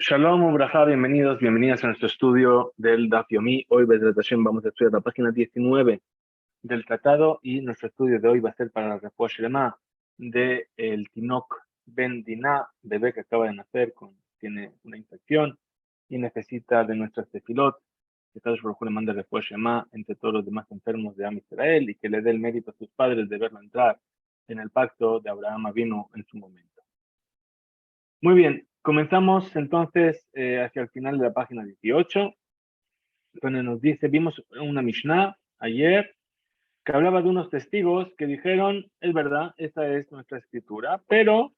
Shalom, Ubraja, bienvenidos, bienvenidas a nuestro estudio del Daf Yomi. Hoy, Bezrat Hashem, vamos a estudiar la página 19 del tratado y nuestro estudio de hoy va a ser para la Refuah Shlema de el Tinok Ben Dinah, bebé que acaba de nacer, tiene una infección y necesita de nuestras tefilot. Que Kadosh Baruj Hu le mande Refuah Shlema entre todos los demás enfermos de Am Israel y que le dé el mérito a sus padres de verlo entrar en el pacto de Abraham Avinu en su momento. Muy bien, comenzamos entonces hacia el final de la página 18, donde nos dice, vimos una Mishnah ayer que hablaba de unos testigos que dijeron, es verdad, esta es nuestra escritura, pero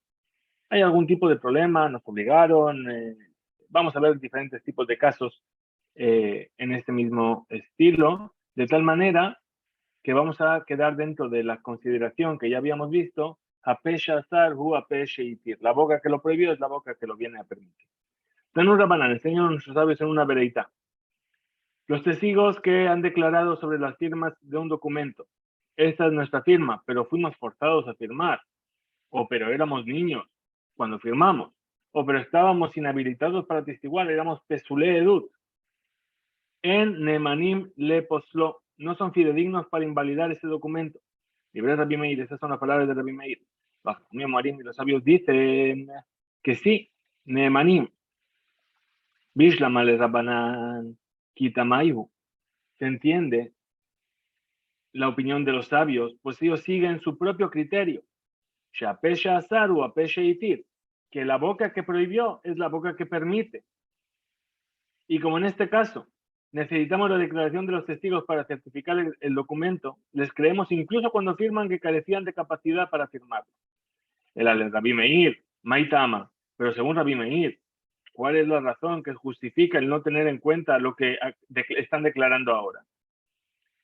hay algún tipo de problema, nos obligaron, vamos a ver diferentes tipos de casos en este mismo estilo, de tal manera que vamos a quedar dentro de la consideración que ya habíamos visto, la boca que lo prohibió es la boca que lo viene a permitir. Tanur Rabbanan, enseñan a nuestros sabios en una vereita. Los testigos que han declarado sobre las firmas de un documento. Esta es nuestra firma, pero fuimos forzados a firmar. O pero éramos niños cuando firmamos. O pero estábamos inhabilitados para atestiguar, éramos pesule edut. En Nemanim le poslo. No son fidedignos para invalidar ese documento. Libre Rabbi Meir, esas son las palabras de Rabbi Meir. Los sabios dicen que sí, Nemanim. Bishlamale Rabbanan Kitamayu. Se entiende la opinión de los sabios, pues ellos siguen su propio criterio. Shapesha Azaru, Apesha Itir. Que la boca que prohibió es la boca que permite. Y como en este caso necesitamos la declaración de los testigos para certificar el documento, les creemos incluso cuando firman que carecían de capacidad para firmarlo. El Rabbi Meir, Maitama, pero según Rabbi Meir, ¿cuál es la razón que justifica el no tener en cuenta lo que están declarando ahora?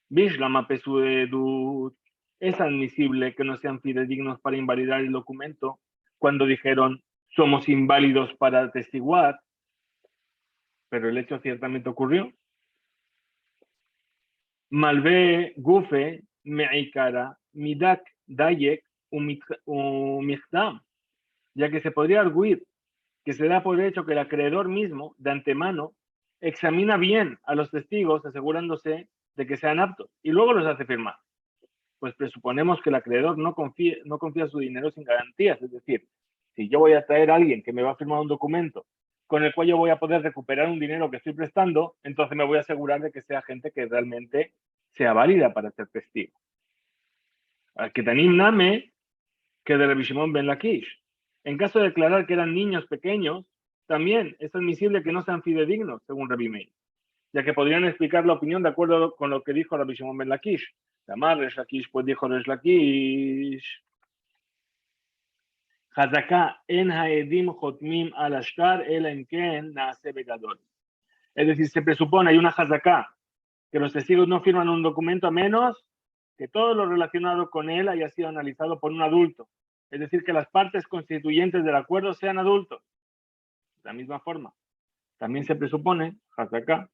Bishlama Pesuedut, es admisible que no sean fidedignos para invalidar el documento cuando dijeron somos inválidos para atestiguar, pero el hecho ciertamente ocurrió. Malve Gufe Meikara Midak Dayek Umichtam, ya que se podría arguir que se da por hecho que el acreedor mismo, de antemano, examina bien a los testigos asegurándose de que sean aptos y luego los hace firmar. Pues presuponemos que el acreedor no confía su dinero sin garantías. Es decir, si yo voy a traer a alguien que me va a firmar un documento con el cual yo voy a poder recuperar un dinero que estoy prestando, entonces me voy a asegurar de que sea gente que realmente sea válida para ser testigo. Que Tanim Name, que de Rabbi Shimon Ben Lakish. En caso de declarar que eran niños pequeños, también es admisible que no sean fidedignos, según Rabbi Meir, ya que podrían explicar la opinión de acuerdo con lo que dijo Rabbi Shimon Ben Lakish. Tamar Resh Lakish, pues dijo Resh Lakish. Hazaká en haedim hotmim al ashtar el enken naase begadol. Es decir, se presupone, hay una hazaká, que los testigos no firman un documento a menos que todo lo relacionado con él haya sido analizado por un adulto. Es decir, que las partes constituyentes del acuerdo sean adultos. De la misma forma, también se presupone, hazaká,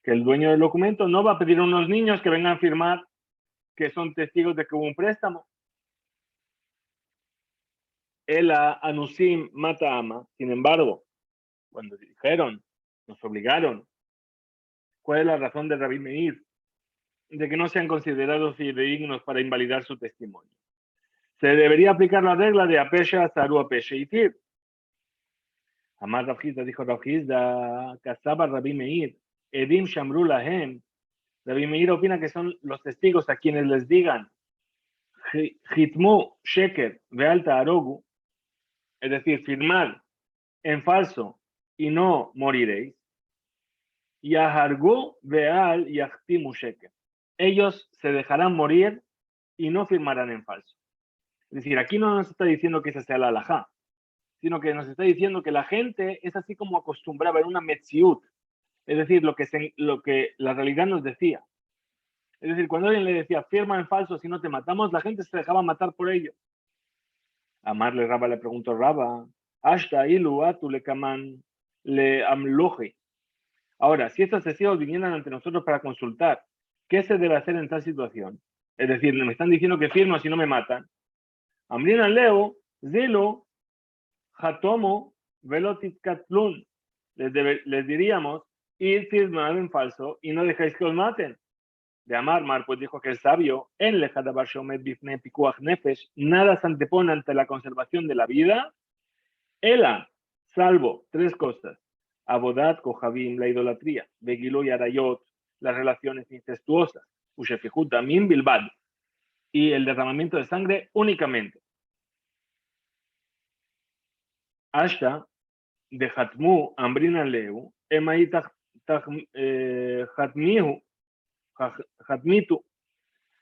que el dueño del documento no va a pedir a unos niños que vengan a firmar que son testigos de que hubo un préstamo. El anusim mata ama. Sin embargo, cuando dijeron, nos obligaron, ¿cuál es la razón de Rabbi Meir de que no sean considerados fidedignos para invalidar su testimonio? Se debería aplicar la regla de apesha, saru, apesha y tir. Amar Rabhizda dijo Rabhizda, Kasaba Rabbi Meir, Edim Shamru Lahem. Rabbi Meir opina que son los testigos a quienes les digan Hitmu Sheker Vealta Arogu, es decir, firmar en falso y no moriréis. Yahargu Veal Yachtimu Sheker. Ellos se dejarán morir y no firmarán en falso. Es decir, aquí no nos está diciendo que esa sea la halajá, sino que nos está diciendo que la gente es así como acostumbraba en una metziut, es decir, lo que la realidad nos decía. Es decir, cuando alguien le decía, firma en falso si no te matamos, la gente se dejaba matar por ello. Amarle Raba le preguntó Raba, Ashta ilu atu le kaman le amloje. Ahora, si estos testigos vinieran ante nosotros para consultar, ¿qué se debe hacer en tal situación? Es decir, me están diciendo que firmo si no me matan. Amrina leo, zilo, hatomo, velotit katlun. les diríamos, id firmad en falso y no dejáis que os maten. De Mar, pues dijo que el sabio, en Lejadabar Shomed Bifne Pikuach Nefesh, nada se antepone ante la conservación de la vida, Ela, salvo tres cosas: Abodat, Kohabim, la idolatría, Begilo y Arayot, las relaciones incestuosas, Ushefihut, Tamim, Bilbad, y el derramamiento de sangre únicamente. Ashta, de Hatmu, Ambrina Leu, Emai Hatmitu.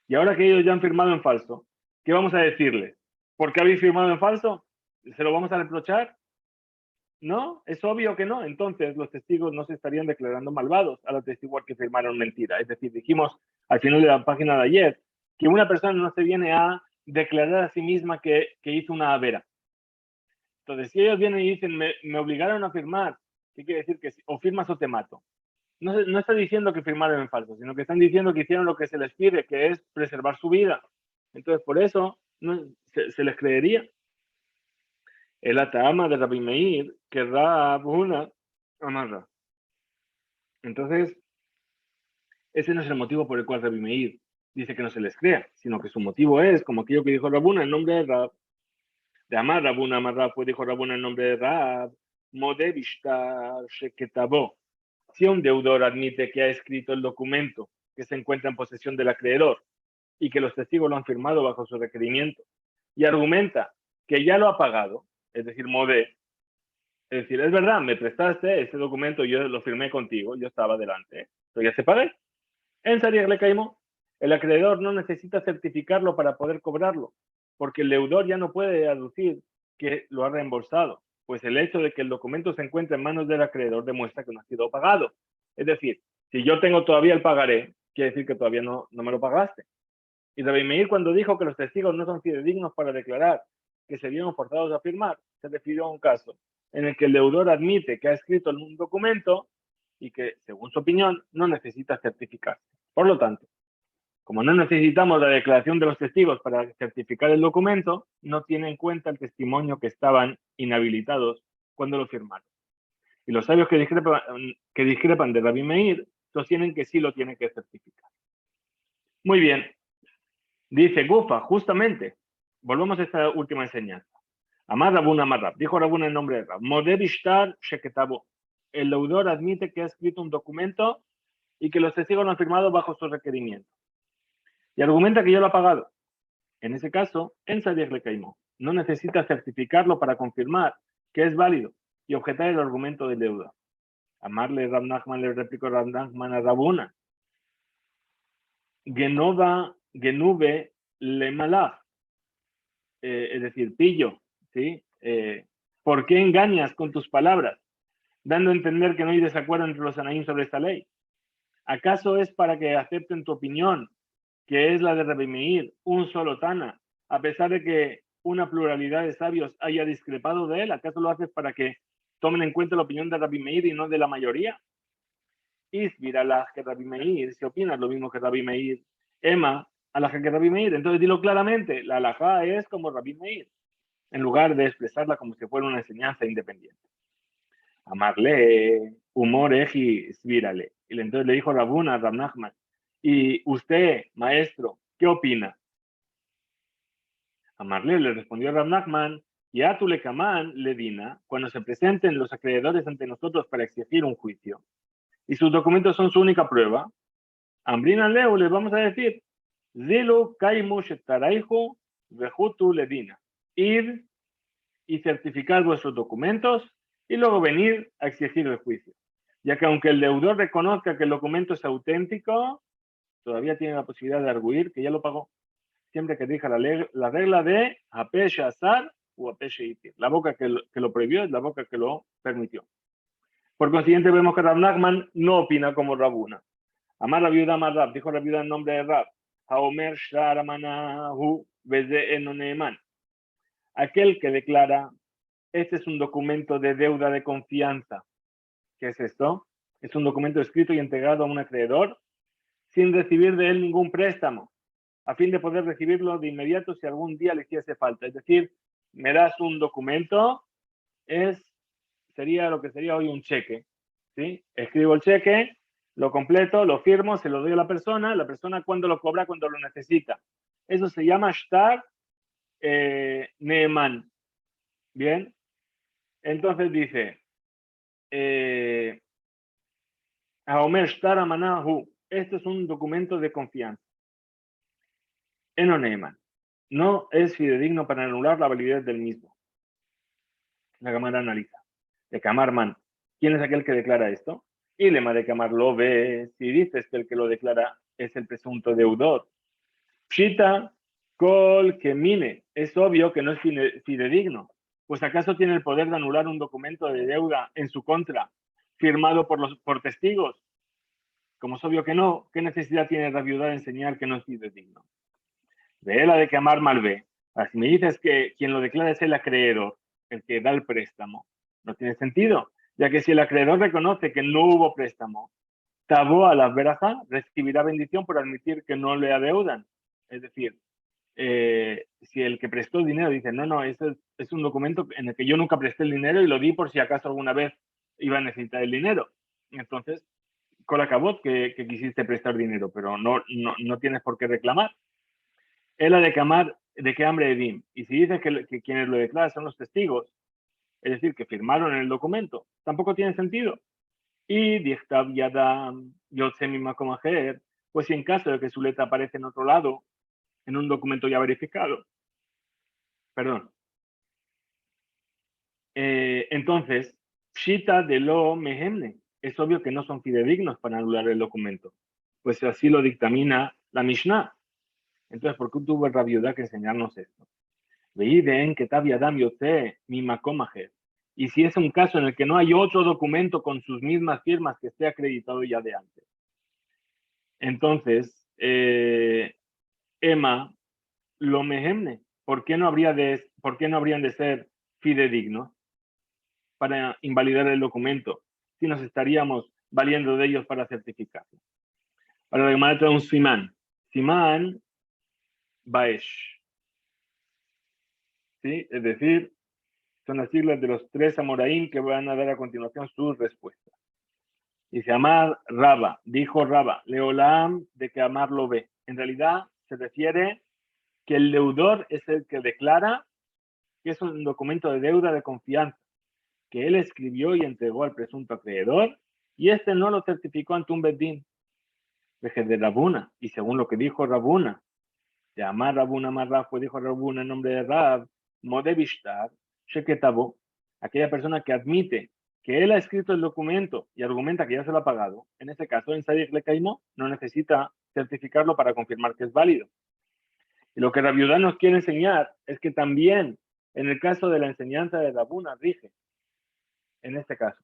Y ahora que ellos ya han firmado en falso, ¿qué vamos a decirles? ¿Por qué habéis firmado en falso? ¿Se lo vamos a reprochar? No, es obvio que no. Entonces los testigos no se estarían declarando malvados al atestiguar que firmaron mentira. Es decir, dijimos al final de la página de ayer que una persona no se viene a declarar a sí misma que hizo una avera. Entonces, si ellos vienen y dicen, me obligaron a firmar, ¿qué quiere decir? Que o firmas o te mato. No está diciendo que firmaron en falso, sino que están diciendo que hicieron lo que se les pide, que es preservar su vida. Entonces, por eso se les creería. El atama de Rabbi Meir, que Rab una amarra. Entonces, ese no es el motivo por el cual Rabbi Meir dice que no se les crea, sino que su motivo es, como aquello que dijo Rabuna en nombre de Rab, de Amar Rabuna, Amar pues dijo Rabuna en nombre de Rab, Mode Bishtar Sheketabo. Si un deudor admite que ha escrito el documento que se encuentra en posesión del acreedor y que los testigos lo han firmado bajo su requerimiento y argumenta que ya lo ha pagado, es decir, Mode, es decir, es verdad, me prestaste ese documento, yo lo firmé contigo, yo estaba delante, pero ya se pagué. En Sariag le caímos, el acreedor no necesita certificarlo para poder cobrarlo, porque el deudor ya no puede aducir que lo ha reembolsado, pues el hecho de que el documento se encuentre en manos del acreedor demuestra que no ha sido pagado. Es decir, si yo tengo todavía el pagaré, quiere decir que todavía no me lo pagaste. Y Rabbi Meir, cuando dijo que los testigos no son fidedignos para declarar que se vieron forzados a firmar, se refirió a un caso en el que el deudor admite que ha escrito en un documento y que, según su opinión, no necesita certificarse. Por lo tanto, como no necesitamos la declaración de los testigos para certificar el documento, no tiene en cuenta el testimonio que estaban inhabilitados cuando lo firmaron. Y los sabios que discrepan de Rabbi Meir sostienen que sí lo tienen que certificar. Muy bien. Dice Gufa, justamente, volvemos a esta última enseñanza. Amar Rabuna Amarrab, dijo Rabuna en nombre de Rab, Moder Ishtar Sheketabo. El deudor admite que ha escrito un documento y que los testigos lo han firmado bajo su requerimiento. Y argumenta que ya lo ha pagado. En ese caso, en Sadiq le caimó. No necesita certificarlo para confirmar que es válido y objetar el argumento del deudor. Amarle Rab Nachman le replicó Rab Nachman a Rabuna. Genuve le malach. Es decir, pillo, ¿sí? ¿Por qué engañas con tus palabras, dando a entender que no hay desacuerdo entre los anaín sobre esta ley? ¿Acaso es para que acepten tu opinión, que es la de Rabbi Meir, un solo Tana, a pesar de que una pluralidad de sabios haya discrepado de él? ¿Acaso lo haces para que tomen en cuenta la opinión de Rabbi Meir y no de la mayoría? Isbirallah que Rabbi Meir, si opinas lo mismo que Rabbi Meir, Emma, alajá que Rabbi Meir, entonces dilo claramente, la alajá es como Rabbi Meir, en lugar de expresarla como si fuera una enseñanza independiente. Amarle, humor, eji, esvírale. Y entonces le dijo Rabuna a Rab Nachman, y usted, maestro, ¿qué opina? Amarle le respondió Rab Nachman, y a Tulekaman le dina, cuando se presenten los acreedores ante nosotros para exigir un juicio, y sus documentos son su única prueba, Ambrina Leo les vamos a decir, Zilu Kaimu Shetaraihu Vejutu Ledina. Ir y certificar vuestros documentos y luego venir a exigir el juicio. Ya que aunque el deudor reconozca que el documento es auténtico, todavía tiene la posibilidad de arguir que ya lo pagó. Siempre que rija la regla de Apeshe Azar o Apeshe Itir. La boca que lo prohibió es la boca que lo permitió. Por consiguiente, vemos que Rab Nachman no opina como Rabuna. Amar la viuda Amar Rab, dijo la viuda en nombre de Rab. Haomer Sharamanahu Beze Enoneman. Aquel que declara, este es un documento de deuda de confianza. ¿Qué es esto? Es un documento escrito y entregado a un acreedor sin recibir de él ningún préstamo, a fin de poder recibirlo de inmediato si algún día le hiciese falta. Es decir, me das un documento, es sería lo que sería hoy un cheque, ¿sí? Escribo el cheque, lo completo, lo firmo, se lo doy a la persona cuando lo cobra, cuando lo necesita. Eso se llama shtar neeman, ¿bien? Entonces dice, Haomer shtar amanahu, este es un documento de confianza. Eno neeman, no es fidedigno para anular la validez del mismo. La cámara analiza. De Camarman, ¿quién es aquel que declara esto? Y lema de Camar lo ve, si dices que el que lo declara es el presunto deudor. Pshita, col que mine, es obvio que no es fidedigno, pues acaso tiene el poder de anular un documento de deuda en su contra, firmado por testigos. Como es obvio que no, ¿qué necesidad tiene la viuda de enseñar que no es fidedigno? De la de Camar mal ve. Si me dices que quien lo declara es el acreedor, el que da el préstamo, no tiene sentido, ya que si el acreedor reconoce que no hubo préstamo, Tabo a la veraja recibirá bendición por admitir que no le adeudan. Es decir, si el que prestó el dinero dice, no, eso es un documento en el que yo nunca presté el dinero y lo di por si acaso alguna vez iba a necesitar el dinero. Entonces, con la cabot que quisiste prestar dinero, pero no tienes por qué reclamar. Es la de que hambre edim. Y si dices que quienes lo declaran son los testigos, es decir, que firmaron el documento, tampoco tiene sentido. Y Dichtav Yadam Yotzemi Makomajer, pues si en caso de que su letra aparece en otro lado, en un documento ya verificado, perdón, entonces, Pshita de lo Mehemne, es obvio que no son fidedignos para anular el documento, pues así lo dictamina la Mishnah. Entonces, ¿por qué tuvo el Rabiudá que enseñarnos esto? Veiden que Tav Yadam Yotze mi Makomajer. Y si es un caso en el que no hay otro documento con sus mismas firmas que esté acreditado ya de antes. Entonces, Emma, lo mehemne, ¿por qué no habrían de ser fidedignos para invalidar el documento si nos estaríamos valiendo de ellos para certificarlo? Para la Gemara trae un simán. Simán Baesh. ¿Sí? Es decir, son las siglas de los tres amoraín que van a dar a continuación sus respuestas. Dice Amar Raba, dijo Raba, Leolam de que Amar lo ve. En realidad se refiere que el deudor es el que declara que es un documento de deuda de confianza que él escribió y entregó al presunto acreedor y este no lo certificó ante un bedín de Rabuna. Y según lo que dijo Rabuna, de Amar Rabuna Marraf, pues dijo Rabuna en nombre de Rab, Modebishtar, Sheketabo, aquella persona que admite que él ha escrito el documento y argumenta que ya se lo ha pagado, en ese caso en Sadik le caimó, no necesita certificarlo para confirmar que es válido. Y lo que Rabiudá nos quiere enseñar es que también en el caso de la enseñanza de Rabuna rige, en este caso.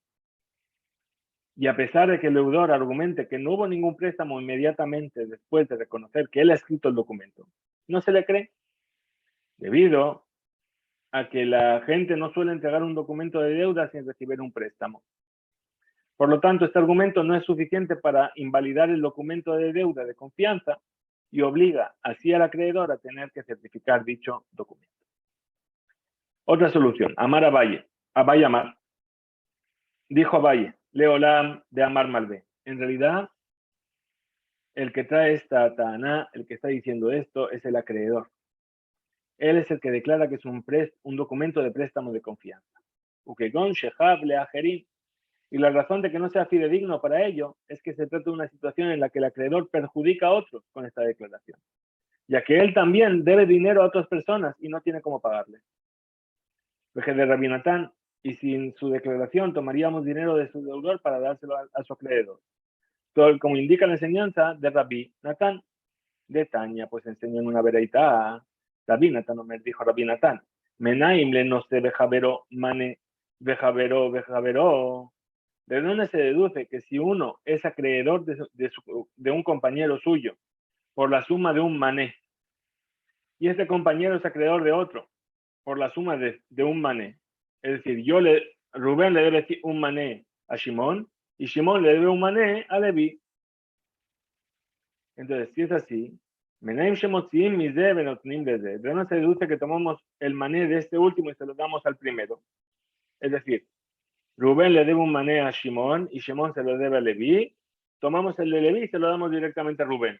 Y a pesar de que el deudor argumente que no hubo ningún préstamo inmediatamente después de reconocer que él ha escrito el documento, no se le cree, debido a que la gente no suele entregar un documento de deuda sin recibir un préstamo. Por lo tanto, este argumento no es suficiente para invalidar el documento de deuda de confianza y obliga así al acreedor a tener que certificar dicho documento. Otra solución, Amar a Valle Amar. Dijo Valle, Leolam de Amar Malvé. En realidad, el que trae esta Taná, el que está diciendo esto, es el acreedor. Él es el que declara que es un documento de préstamo de confianza. Ukegon Shehab Leajerin. Y la razón de que no sea fidedigno para ello es que se trata de una situación en la que el acreedor perjudica a otros con esta declaración, ya que él también debe dinero a otras personas y no tiene cómo pagarle. Veje de Rabbi Natán, y sin su declaración tomaríamos dinero de su deudor para dárselo a su acreedor. Todo, como indica la enseñanza de Rabbi Natán, de Tania, pues enseña en una vereita, Rabbi Natán, me dijo Rabbi Natán, Menaim le no se vejavero mane, vejavero. ¿De dónde se deduce que si uno es acreedor de un compañero suyo por la suma de un mané y este compañero es acreedor de otro por la suma de un mané? Es decir, Rubén le debe un mané a Shimón y Shimón le debe un mané a Leví. Entonces, si es así, ¿de dónde se deduce que tomamos el mané de este último y se lo damos al primero? Es decir, Rubén le debe un mané a Shimón y Shimón se lo debe a Leví. Tomamos el de Leví y se lo damos directamente a Rubén.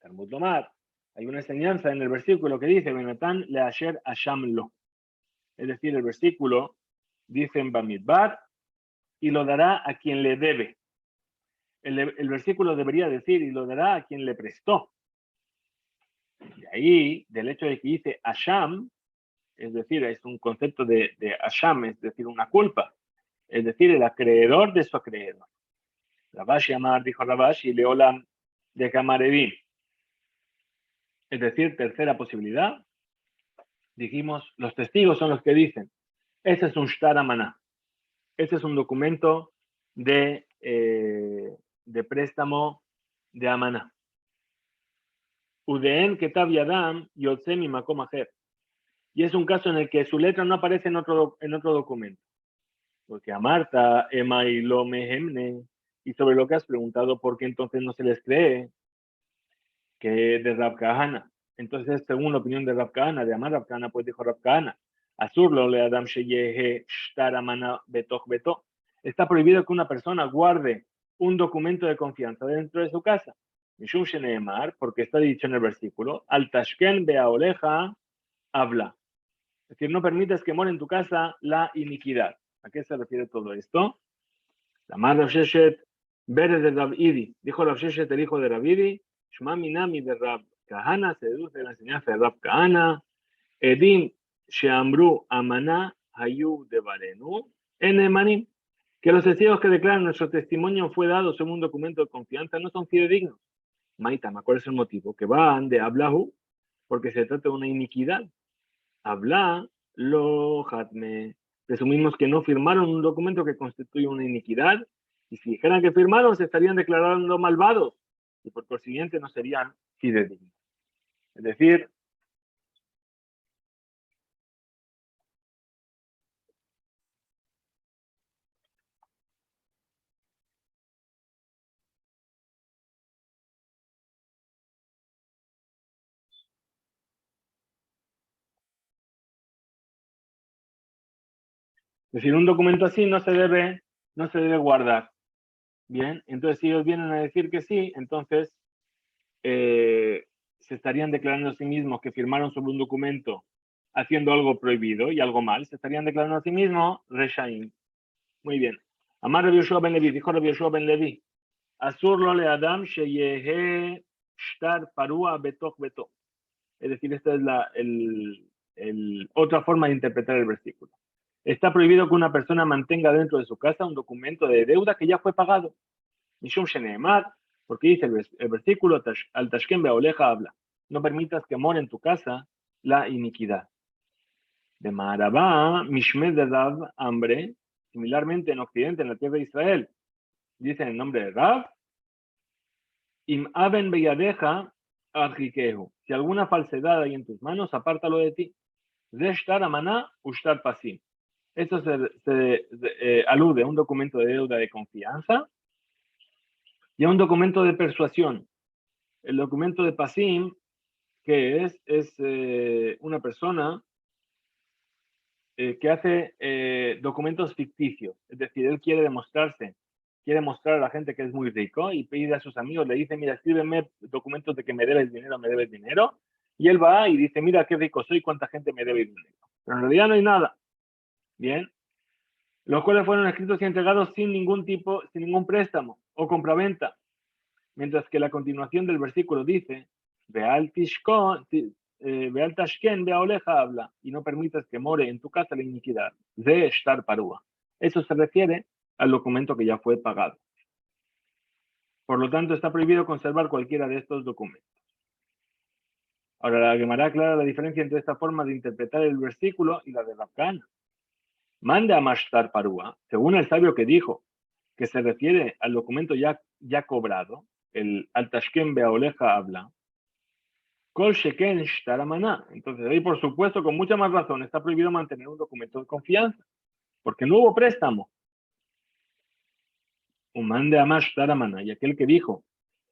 Talmud Lomar. Hay una enseñanza en el versículo que dice, Benatán le asher ashamlo. Es decir, el versículo dice en Bamidbar, y lo dará a quien le debe. El versículo debería decir, y lo dará a quien le prestó. De ahí, del hecho de que dice asham, es decir, es un concepto de asham, es decir, una culpa. Es decir, el acreedor de su acreedor. Rabashi Amar dijo Rabashi, Leolam de Kamaredim. Es decir, tercera posibilidad, dijimos, los testigos son los que dicen, ese es un shtar amaná, ese es un documento de préstamo de amaná. Udeen ketav yadam yotzemi makom acher. Y es un caso en el que su letra no aparece en otro documento. Porque a Marta, Emma y lo mehemne, y sobre lo que has preguntado, ¿por qué entonces no se les cree? Que de Rab Kahana. Entonces, según la opinión de Rab Kahana, de Amar Rab Kahana, pues dijo Rab Kahana, Asur lo le Adam sheyehe shtar amana betoch beto. Está prohibido que una persona guarde un documento de confianza dentro de su casa. Mishum sheneemar, porque está dicho en el versículo, al tashken beaoleja habla. Es decir, no permitas que more en tu casa la iniquidad. ¿A qué se refiere todo esto? Amar Rav Sheshet, Beres de Rab Idi. Dijo Rav Sheshet, el hijo de Rab Idi, Shma Minami de Rab Kahana, se deduce de la enseñanza de Rab Kahana, Edim Sheamru Amana Hayu de Barenu, Enemanim, que los testigos que declaran nuestro testimonio fue dado según un documento de confianza no son fidedignos. Maitama, ¿cuál es el motivo? Que van de Ablahu, porque se trata de una iniquidad. Habla lo hatme. Presumimos que no firmaron un documento que constituye una iniquidad, y si dijeran que firmaron, se estarían declarando malvados, y por consiguiente no serían fidedignos. Es decir, un documento así no se debe guardar. Bien, entonces si ellos vienen a decir que sí, entonces se estarían declarando a sí mismos que firmaron sobre un documento haciendo algo prohibido y algo mal, se estarían declarando a sí mismos Reshaim. Muy bien. Amar Rabbi Yoshua ben Levi, dijo Rabbi Yoshua ben Levi, Asur lo le Adam sheyehe shtar parua betoch beto. Es decir, esta es otra forma de interpretar el versículo. Está prohibido que una persona mantenga dentro de su casa un documento de deuda que ya fue pagado. Mishum sheneemar, porque dice el versículo, al tashken beoleja habla, no permitas que more en tu casa la iniquidad. De Marabá, Mishmed de Rav, hambre, similarmente en Occidente, en la tierra de Israel, dice en el nombre de Rav, Im aben beyadeja adjikehu. Si alguna falsedad hay en tus manos, apártalo de ti. De shtar amaná ushtar pasim. Esto se alude a un documento de deuda de confianza y a un documento de persuasión. El documento de pasim, que es una persona que hace documentos ficticios. Es decir, él quiere mostrar a la gente que es muy rico y pide a sus amigos, le dice, mira, escríbeme documentos de que me debes dinero. Y él va y dice, mira qué rico soy, cuánta gente me debe dinero. Pero en realidad no hay nada. Bien. Los cuales fueron escritos y entregados sin ningún préstamo o compraventa. Mientras que la continuación del versículo dice, Beal tashken beaoleja habla, y no permitas que more en tu casa la iniquidad, de shtar parúa. Eso se refiere al documento que ya fue pagado. Por lo tanto, está prohibido conservar cualquiera de estos documentos. Ahora, la Gemara aclara la diferencia entre esta forma de interpretar el versículo y la de Rav Kahana. Mande a mashtar parúa, según el sabio que dijo que se refiere al documento ya cobrado, el al tashken beaoleja habla, Kol sheken shtar amaná. Entonces, ahí por supuesto, con mucha más razón, está prohibido mantener un documento de confianza, porque no hubo préstamo. Uman de amash shtar amaná, y aquel que dijo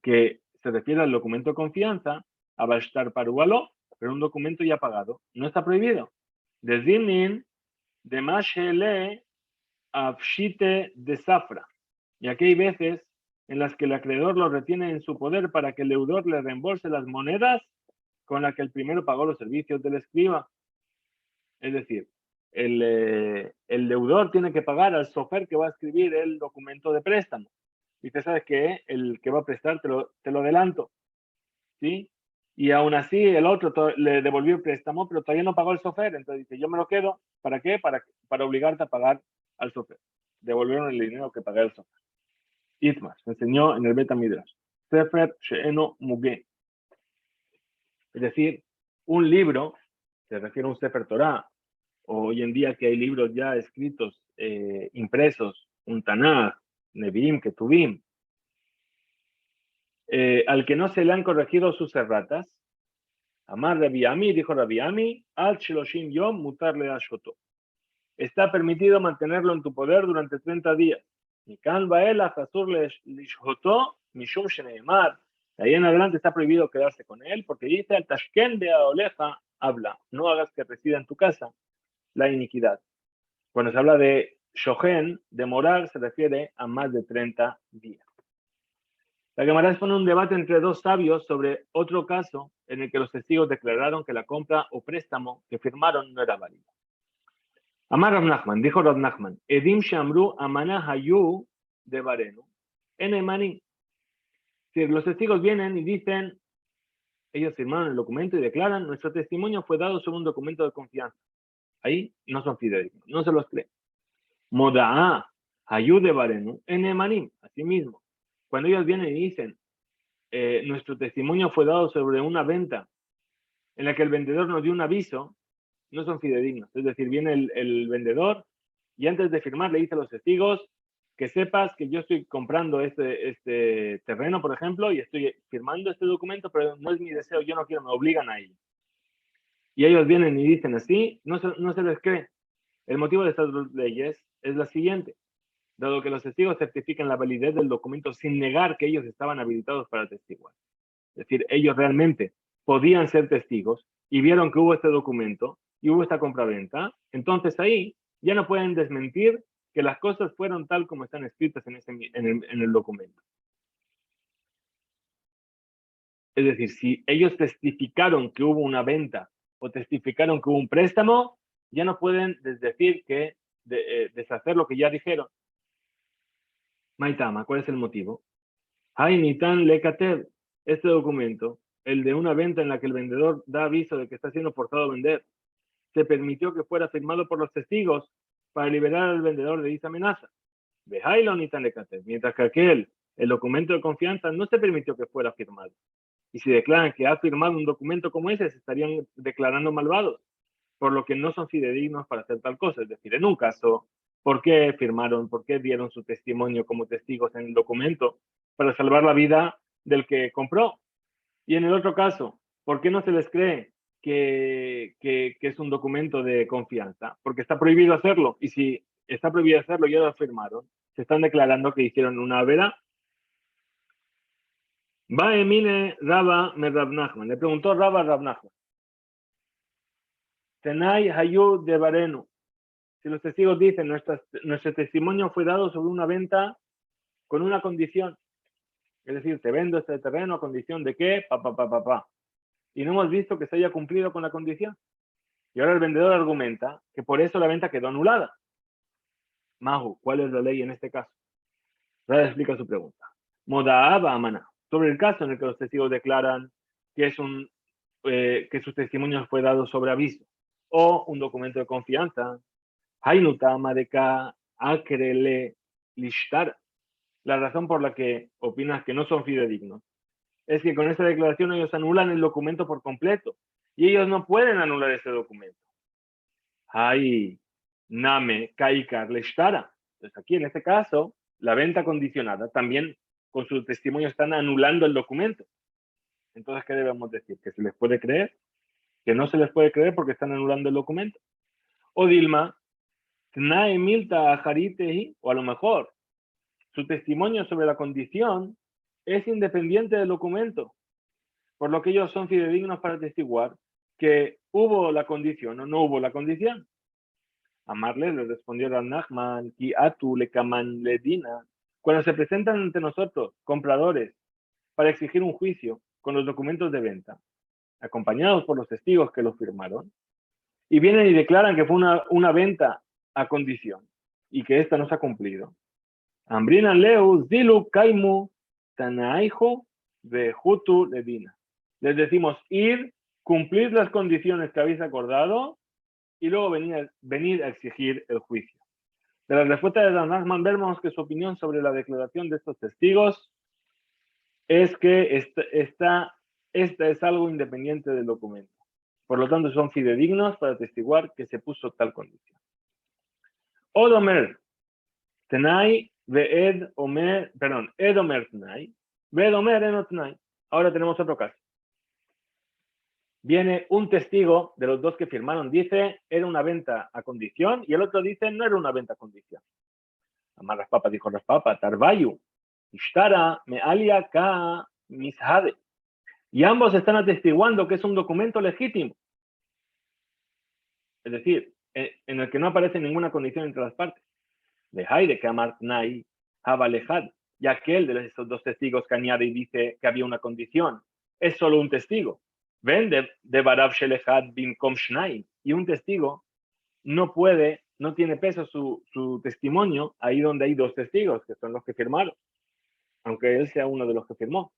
que se refiere al documento de confianza, abashtar parualo, pero un documento ya pagado, no está prohibido. Desdimin de mashele afshite de zafra. Y aquí hay veces en las que el acreedor lo retiene en su poder para que el deudor le reembolse las monedas con las que el primero pagó los servicios del escriba. Es decir, el deudor tiene que pagar al sofer que va a escribir el documento de préstamo. Y te sabes que el que va a prestar te lo adelanto, ¿sí? Y aún así el otro le devolvió el préstamo, pero todavía no pagó el sofer. Entonces dice, yo me lo quedo. ¿Para qué? Para obligarte a pagar al sofer. Devolvieron el dinero que pagué al sofer. Itmar se enseñó en el Beta Midrash. Sefer She'eno Muge. Es decir, un libro, se refiere a un Sefer Torah, o hoy en día que hay libros ya escritos, impresos, un Tanaj, Nevi'im, Ketuvim, al que no se le han corregido sus erratas. Amar Rabbi Ami, dijo Rabbi Ami, al Shiloshim Yom mutarle a Shoto. Está permitido mantenerlo en tu poder durante 30 días. Mikan Baela Hasur Lishoto Mishum Sheneemar. De ahí en adelante está prohibido quedarse con él porque dice al Tashken de Aoleja, habla, no hagas que resida en tu casa la iniquidad. Cuando se habla de Shohen, de morar, se refiere a más de 30 días. La Gemara expone un debate entre dos sabios sobre otro caso en el que los testigos declararon que la compra o préstamo que firmaron no era válido. Amar Rav Nachman, dijo Rav Nachman, Edim Shamru Amana Hayu de Barenu, Enemani. Si los testigos vienen y dicen, ellos firmaron el documento y declaran, nuestro testimonio fue dado sobre un documento de confianza. Ahí no son fidedignos, no se los creen. Moda'a Hayu de Barenu, Enemanim, así mismo. Cuando ellos vienen y dicen, nuestro testimonio fue dado sobre una venta en la que el vendedor nos dio un aviso, no son fidedignos. Es decir, viene el vendedor y antes de firmar le dice a los testigos que sepas que yo estoy comprando este terreno, por ejemplo, y estoy firmando este documento, pero no es mi deseo, yo no quiero, me obligan a ello. Y ellos vienen y dicen así, no se les cree. El motivo de estas leyes es la siguiente. Dado que los testigos certifican la validez del documento sin negar que ellos estaban habilitados para testiguar. Es decir, ellos realmente podían ser testigos y vieron que hubo este documento y hubo esta compraventa, entonces ahí ya no pueden desmentir que las cosas fueron tal como están escritas en el documento. Es decir, si ellos testificaron que hubo una venta o testificaron que hubo un préstamo, ya no pueden decir que deshacer lo que ya dijeron. Maitama, ¿cuál es el motivo? Hay Nitan Lekatev, este documento, el de una venta en la que el vendedor da aviso de que está siendo forzado a vender, se permitió que fuera firmado por los testigos para liberar al vendedor de esa amenaza. Behailo Nitan Lekatev, mientras que el documento de confianza, no se permitió que fuera firmado. Y si declaran que ha firmado un documento como ese, se estarían declarando malvados, por lo que no son fidedignos para hacer tal cosa. Es decir, en un caso, ¿por qué firmaron, por qué dieron su testimonio como testigos en el documento? Para salvar la vida del que compró. Y en el otro caso, ¿por qué no se les cree que es un documento de confianza? Porque está prohibido hacerlo. Y si está prohibido hacerlo y ya lo firmaron, se están declarando que hicieron una vera. Va Emine Raba me Rav Nachman. Le preguntó Raba a Rav Nachman. Tenai Hayu de Barenu. Si los testigos dicen, nuestro testimonio fue dado sobre una venta con una condición. Es decir, te vendo este terreno a condición de que, y no hemos visto que se haya cumplido con la condición. Y ahora el vendedor argumenta que por eso la venta quedó anulada. Mahu, ¿cuál es la ley en este caso? Rada explica su pregunta. Modaaba Amana. Sobre el caso en el que los testigos declaran que que su testimonio fue dado sobre aviso o un documento de confianza. Hainuta Madeka Akrele Lishtar. La razón por la que opinas que no son fidedignos es que con esta declaración ellos anulan el documento por completo y ellos no pueden anular ese documento. Hay Name Kaikar Leshtara. Entonces aquí en este caso, la venta condicionada también con su testimonio están anulando el documento. Entonces, ¿qué debemos decir? ¿Que se les puede creer? ¿Que no se les puede creer porque están anulando el documento? O Dilma, Tnae Milta Ajaritehi, o a lo mejor su testimonio sobre la condición es independiente del documento, por lo que ellos son fidedignos para atestiguar que hubo la condición o no hubo la condición. Amarle le respondió Rav Nachman, ki atu lekaman ledina. Cuando se presentan ante nosotros compradores para exigir un juicio con los documentos de venta, acompañados por los testigos que los firmaron, y vienen y declaran que fue una venta a condición y que esta no se ha cumplido. Ambrinan leu zilu kaimu tanaijo de hutu ledina. Les decimos ir, cumplir las condiciones que habéis acordado y luego venir a exigir el juicio. De la respuesta de Rav Nachman vemos que su opinión sobre la declaración de estos testigos es que esta es algo independiente del documento. Por lo tanto, son fidedignos para atestiguar que se puso tal condición. Odomer, tenai, veed omer, perdón, ed omer tenai, veed omer enot tenai. Ahora tenemos otro caso. Viene un testigo de los dos que firmaron, dice, era una venta a condición, y el otro dice, no era una venta a condición. Amar Raspapa dijo Raspapa, Tarbayu, Ishtara, Mealia, Ka, Mishade. Y ambos están atestiguando que es un documento legítimo. Es decir, en el que no aparece ninguna condición entre las partes. De Haide, que Amar Nai, Habalejad, y aquel de esos dos testigos que añade y dice que había una condición, es solo un testigo. Ven de Barav Shelechad Bimkom Shnai, y un testigo no tiene peso su testimonio ahí donde hay dos testigos, que son los que firmaron, aunque él sea uno de los que firmó.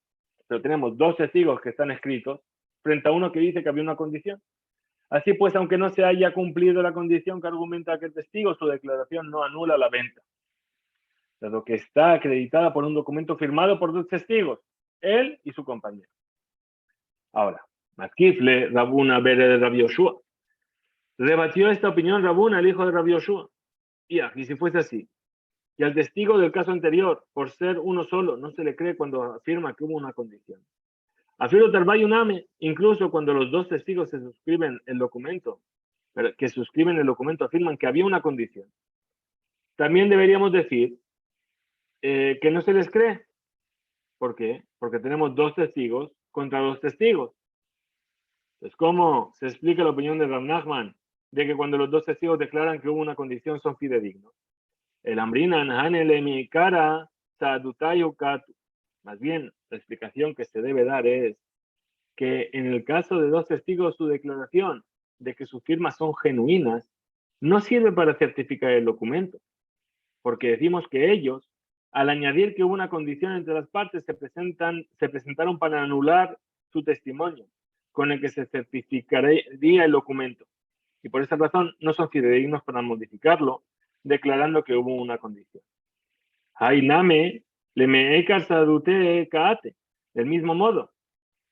Pero tenemos dos testigos que están escritos frente a uno que dice que había una condición. Así pues, aunque no se haya cumplido la condición que argumenta aquel testigo, su declaración no anula la venta, dado que está acreditada por un documento firmado por dos testigos, él y su compañero. Ahora, Matkifle, Rabuna Bere de Rabbi Yoshua. Rebatió esta opinión Rabuna, el hijo de Rabbi Yoshua. Y si fuese así, y al testigo del caso anterior, por ser uno solo, no se le cree cuando afirma que hubo una condición. Afirmo Tarbayuname, incluso cuando los dos testigos se suscriben el documento, pero que suscriben el documento afirman que había una condición. También deberíamos decir que no se les cree. ¿Por qué? Porque tenemos dos testigos contra dos testigos. Entonces, ¿cómo se explica la opinión de Rav Nachman de que cuando los dos testigos declaran que hubo una condición son fidedignos? El Ambrinan Hanele mi cara Sadutayu Katu. Más bien, la explicación que se debe dar es que en el caso de dos testigos su declaración de que sus firmas son genuinas no sirve para certificar el documento, porque decimos que ellos, al añadir que hubo una condición entre las partes, se presentaron para anular su testimonio, con el que se certificaría el documento. Y por esa razón no son fidedignos para modificarlo, declarando que hubo una condición. Hainame le me kaate. Del mismo modo,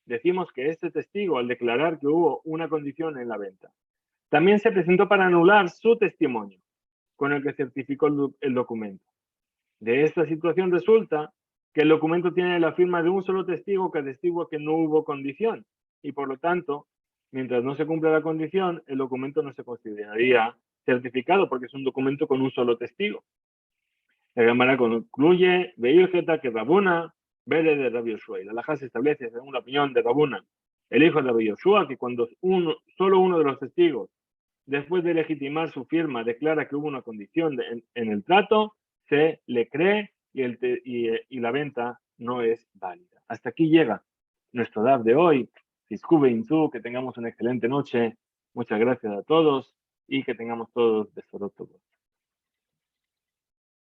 decimos que este testigo, al declarar que hubo una condición en la venta, también se presentó para anular su testimonio, con el que certificó el documento. De esta situación resulta que el documento tiene la firma de un solo testigo que atestigua que no hubo condición, y por lo tanto, mientras no se cumpla la condición, el documento no se consideraría certificado porque es un documento con un solo testigo. La Gemara concluye, Veilgeta que Rabuna, Bere de Rabbi Yoshua. Y la halajá se establece, según la opinión de Rabuna, el hijo de Rabbi Yoshua, que cuando solo uno de los testigos, después de legitimar su firma, declara que hubo una condición en el trato, se le cree y la venta no es válida. Hasta aquí llega nuestro DAF de hoy. Que tengamos una excelente noche. Muchas gracias a todos y que tengamos todos de Sorot.